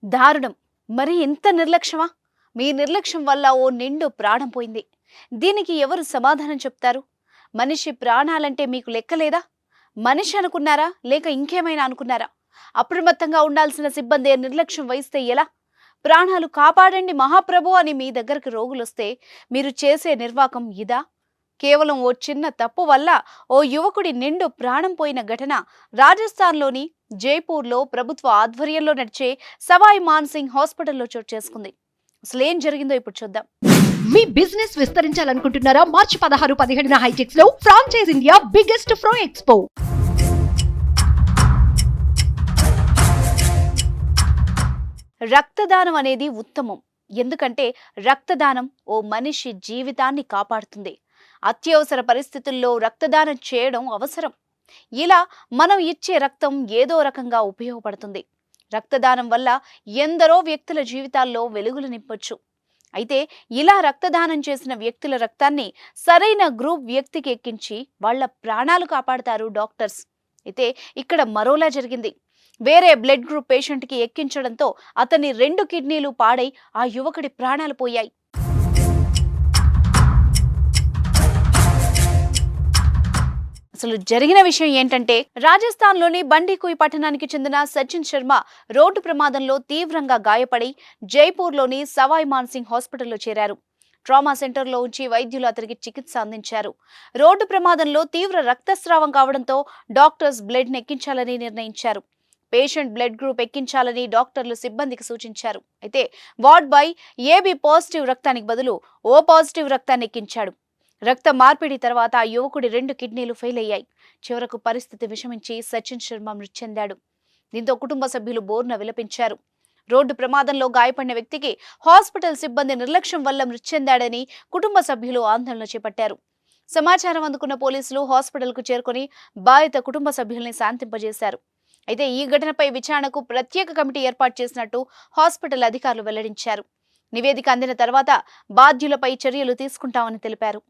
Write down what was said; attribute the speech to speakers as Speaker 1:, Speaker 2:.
Speaker 1: దారుణం. మరి ఇంత నిర్లక్ష్యమా? మీ నిర్లక్ష్యం వల్ల ఓ నిండు ప్రాణం పోయింది. దీనికి ఎవరు సమాధానం చెప్తారు? మనిషి ప్రాణాలంటే మీకు లెక్కలేదా? మనిషి అనుకున్నారా? లేక ఇంకేమైనా అనుకున్నారా? అప్రమత్తంగా ఉండాల్సిన సిబ్బంది నిర్లక్ష్యం వహిస్తే ఎలా? ప్రాణాలు కాపాడండి మహాప్రభు అని మీ దగ్గరకు రోగులొస్తే మీరు చేసే నిర్వాకం ఇదా? కేవలం ఓ చిన్న తప్పు వల్ల ఓ యువకుడి నిండు ప్రాణం పోయిన ఘటన రాజస్థాన్లోని జైపూర్లో ప్రభుత్వ ఆధ్వర్యంలో నడిచే సవాయ్ మాన్ సింగ్ హాస్పిటల్లో చోటు చేసుకుంది. అసలేం జరిగిందో ఇప్పుడు చూద్దాం.
Speaker 2: మీ బిజినెస్ విస్తరించాలనుకుంటున్నారా? మార్చి 16-17 హైటెక్స్ లో ఫ్రాంచైజ్ ఇండియా బిగ్గెస్ట్ ఫ్రో ఎక్స్పో.
Speaker 1: రక్తదానం అనేది ఉత్తమం. ఎందుకంటే రక్తదానం ఓ మనిషి జీవితాన్ని కాపాడుతుంది. అత్యవసర పరిస్థితుల్లో రక్తదానం చేయడం అవసరం. ఇలా మనం ఇచ్చే రక్తం ఏదో రకంగా ఉపయోగపడుతుంది. రక్తదానం వల్ల ఎందరో వ్యక్తుల జీవితాల్లో వెలుగులు నింపొచ్చు. అయితే ఇలా రక్తదానం చేసిన వ్యక్తుల రక్తాన్ని సరైన గ్రూప్ వ్యక్తికి ఎక్కించి వాళ్ల ప్రాణాలు కాపాడతారు డాక్టర్స్. అయితే ఇక్కడ మరోలా జరిగింది. వేరే బ్లడ్ గ్రూప్ పేషెంట్కి ఎక్కించడంతో అతని 2 కిడ్నీలు పాడై ఆ యువకుడి ప్రాణాలు పోయాయి. అసలు జరిగిన విషయం ఏంటంటే, రాజస్థాన్లోని బండికుయ్ పట్టణానికి చెందిన సచిన్ శర్మ రోడ్డు ప్రమాదంలో తీవ్రంగా గాయపడి జైపూర్లోని సవాయ్ మాన్ సింగ్ హాస్పిటల్లో చేరారు. ట్రామా సెంటర్లో ఉంచి వైద్యులు అతనికి చికిత్స అందించారు. రోడ్డు ప్రమాదంలో తీవ్ర రక్తస్రావం కావడంతో డాక్టర్స్ బ్లడ్ ఎక్కించాలని నిర్ణయించారు. పేషెంట్ బ్లడ్ గ్రూప్ ఎక్కించాలని డాక్టర్లు సిబ్బందికి సూచించారు. అయితే వార్డ్ బాయ్ ఏబి పాజిటివ్ రక్తానికి బదులు ఓ పాజిటివ్ రక్తాన్ని ఎక్కించాడు. రక్త మార్పిడి తర్వాత ఆ యువకుడి 2 కిడ్నీలు ఫెయిల్ అయ్యాయి. చివరకు పరిస్థితి విషమించి సచిన్ శర్మ మృతి చెందాడు. దీంతో కుటుంబ సభ్యులు బోర్న విలపించారు. రోడ్డు ప్రమాదంలో గాయపడిన వ్యక్తికి హాస్పిటల్ సిబ్బంది నిర్లక్ష్యం వల్ల మృతి చెందాడని కుటుంబ సభ్యులు ఆందోళన చేపట్టారు. సమాచారం అందుకున్న పోలీసులు హాస్పిటల్కు చేరుకుని బాధిత కుటుంబ సభ్యుల్ని శాంతింపజేశారు. అయితే ఈ ఘటనపై విచారణకు ప్రత్యేక కమిటీ ఏర్పాటు చేసినట్టు హాస్పిటల్ అధికారులు వెల్లడించారు. నివేదిక అందిన తర్వాత బాధ్యులపై చర్యలు తీసుకుంటామని తెలిపారు.